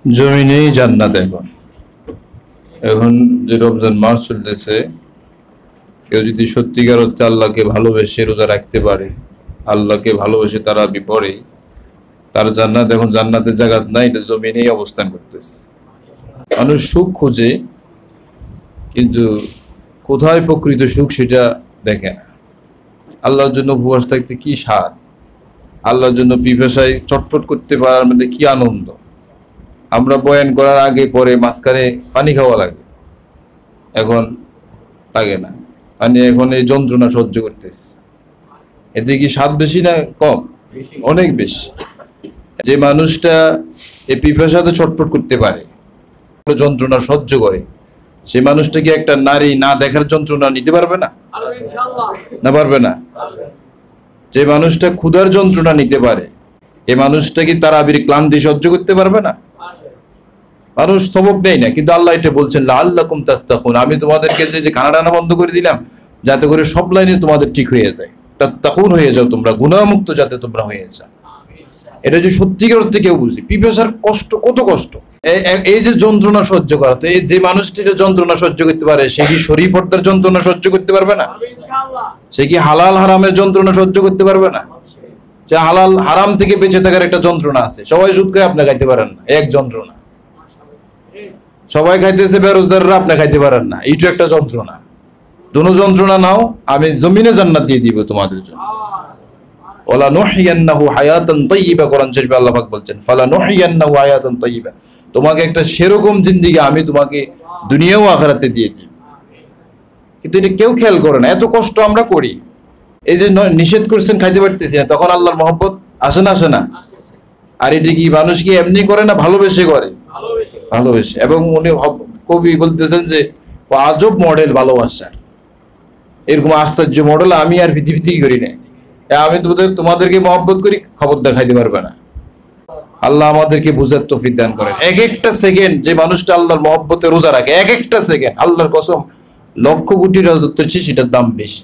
জমিনেই জান্নাত। এখন এখন যে রমজান মাস চলতেছে, কেউ যদি সত্যিকার অর্থে আল্লাহকে ভালোবেসে রোজা রাখতে পারে, আল্লাহকে ভালোবেসে তারাবি পড়ে, তার জান্নাত এখন জান্নাতের জায়গা নাই, এটা জমিনেই অবস্থান করতেছে। মানুষ সুখ খোঁজে, কিন্তু কোথায় প্রকৃত সুখ সেটা দেখে না। আল্লাহর জন্য উপবাস থাকতে কি স্বাদ, আল্লাহর জন্য পিপাসায় চটপট করতে পারার মধ্যে কি আনন্দ। আমরা বয়ান করার আগে পরে মাঝখানে পানি খাওয়া লাগে, এখন লাগে না পানি, এখন এই যন্ত্রণা সহ্য করতেছে। এতে কি স্বাদ বেশি না কম? অনেক বেশি। যে মানুষটা এই পিপাসাতে ছটফট করতে পারে, যন্ত্রণা সহ্য করে, সে মানুষটা কি একটা নারী না দেখার যন্ত্রণা নিতে পারবে না? না, পারবে না। যে মানুষটা ক্ষুধার যন্ত্রণা নিতে পারে, এই মানুষটা কি তারাবির ক্লান্তি সহ্য করতে পারবে না? মানুষ সবক নেই না, কিন্তু আল্লাহ এটা বলছেন লাআল্লাকুম তাত্তাকুন, আমি তোমাদেরকে যে খানা টানা বন্ধ করে দিলাম, যাতে করে সব লাইনে তোমাদের ঠিক হয়ে যায়, তাত্তাকুন হয়ে যাও তোমরা, গুনাহমুক্ত যাতে তোমরা হয়ে যাও। এটা যে সত্যিকার অর্থে কেউ বুঝি, পিপাসার কষ্ট, কত কষ্ট। এই যে যন্ত্রণা সহ্য করা, তো এই যে মানুষটি যে যন্ত্রণা সহ্য করতে পারে, সে কি শরীফ অর্থের যন্ত্রণা সহ্য করতে পারবে না? সে কি হালাল হারামের যন্ত্রণা সহ্য করতে পারবে না? যে হালাল হারাম থেকে বেঁচে থাকার একটা যন্ত্রণা আছে। সবাই সুদ খায়, আপনি খাইতে পারেন না, এক যন্ত্রণা। সবাই খাইতেছে, বেরোজগাররা, আপনি খাইতে পারেন না, এইটা একটা যন্ত্রণা। দুনো যন্ত্রণা নাও, আমি জমিনে জান্নাত দিয়ে দিব তোমাদের জন্য। ওয়ালা নুহইয়ান্নাহু হায়াতান তাইয়্যিবা, কোরআন শরীফে আল্লাহ পাক বলছেন ফালা নুহইয়ান্নাহু হায়াতান তাইয়্যিবা, তোমাকে একটা সেরকম জিন্দেগি আমি তোমাকে দুনিয়া ও আখিরাতে দিয়ে দিই। কিন্তু এটা কেউ খেয়াল করে না, এত কষ্ট আমরা করি। এই যে নিষেধ করছেন খাইতে পারতেছি না, তখন আল্লাহর মহব্বত আসে না? আসে না? আর এটা কি মানুষ কি এমনি করে না, ভালোবেসে করে? ভালোবেসে। এবং উনি কবি বলতেছেন যে আজব মডেল ভালোবাসা, এরকম আশ্চর্য মডেল আমি আর পৃথিবীতে করি না। আমি তোমাদেরকে মহব্বত করি, খবরদার খাইতে পারবে না। আল্লাহ আমাদেরকে বুঝার তৌফিক দান করেন। এক একটা সেকেন্ড যে মানুষটা আল্লাহর মহব্বতে রোজা রাখে, এক একটা সেকেন্ড, আল্লাহর কসম, লক্ষ কোটি রাজত্বের চেয়ে সেটার দাম বেশি।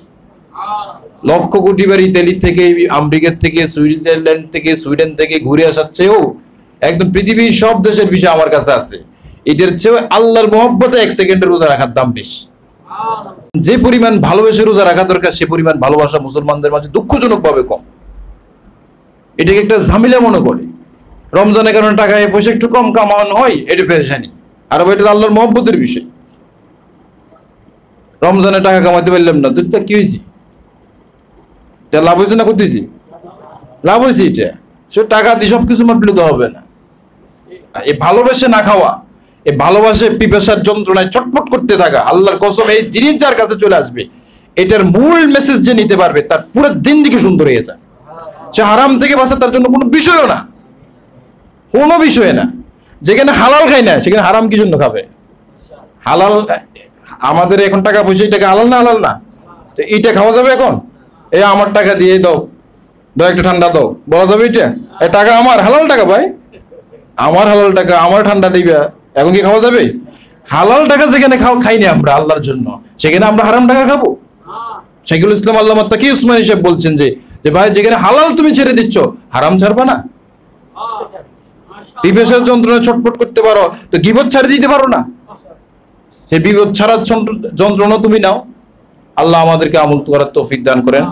লক্ষ কোটি বার ইতালি থেকে, আমেরিকা থেকে, সুইজারল্যান্ড থেকে, সুইডেন থেকে ঘুরে আসার চেয়েও একদম পৃথিবীর সব দেশের বিষয় আমার কাছে আছে, এটার চেয়েও আল্লাহর মহব্বতে এক সেকেন্ডের রোজা রাখার দাম বেশি। যে পরিমাণ ভালোবেসে রোজা রাখা দরকার, সে পরিমাণ ভালোবাসা মুসলমানদের মাঝে দুঃখজনক ভাবে কম। এটাকে একটা ঝামেলা মনে করে। রমজানের কারণে টাকা পয়সা একটু কম কামানো হয়, এটা পেরেশানি। আর এটা আল্লাহর মহব্বতের বিষয়। রমজানে টাকা কামাতে পারলাম না, তো কি হয়েছে? লাভ হয়েছে না? করতেছি লাভ হয়েছে। এটা সে টাকা দিয়ে সবকিছু মাপলে তো হবে না। এই ভালোবেসে না খাওয়া, এই ভালোবাসে পিপাসার যন্ত্রণায় ছটফট করতে থাকা, আল্লাহর কসম, এই জিনিস যার কাছে চলে আসবে, এটার মূল মেসেজ যে নিতে পারবে, তার পুরো দিন দিকে সুন্দর হয়ে যায়। সে হারাম থেকে বাঁচা তার জন্য কোনো বিষয়ও না, কোনো বিষয় না। যেখানে হালাল খায় না, সেখানে হারাম কি জন্য খাবে? হালাল আমাদের এখন টাকা পয়সা, এটাকে হালাল না? হালাল না। তো এইটা খাওয়া যাবে এখন? এই আমার টাকা দিয়ে দাও, একটা ঠান্ডা দাও, বলা যাবে এটা? এই টাকা আমার, হালাল টাকা ভাই, আমার হালাল টাকা, আমার ঠান্ডা দিবে, এখন কি খাওয়া যাবে? হালাল টাকা যেখানে খাইনি আমরা আল্লাহর জন্য, সেখানে আমরা হারাম টাকা খাবো? শাইখুল ইসলাম আল্লামা তাকি উসমানী সাহেব বলছেন যে ভাই, যেখানে হালাল তুমি ছেড়ে দিচ্ছ, হারাম ছাড়বা না? পিপাসার যন্ত্রণা ছটফট করতে পারো, তো গীবত ছাড়ে দিতে পারো না? সেই বিপদ ছাড়ার যন্ত্রণা তুমি নাও। আল্লাহ আমাদেরকে আমল করার তৌফিক দান করেন।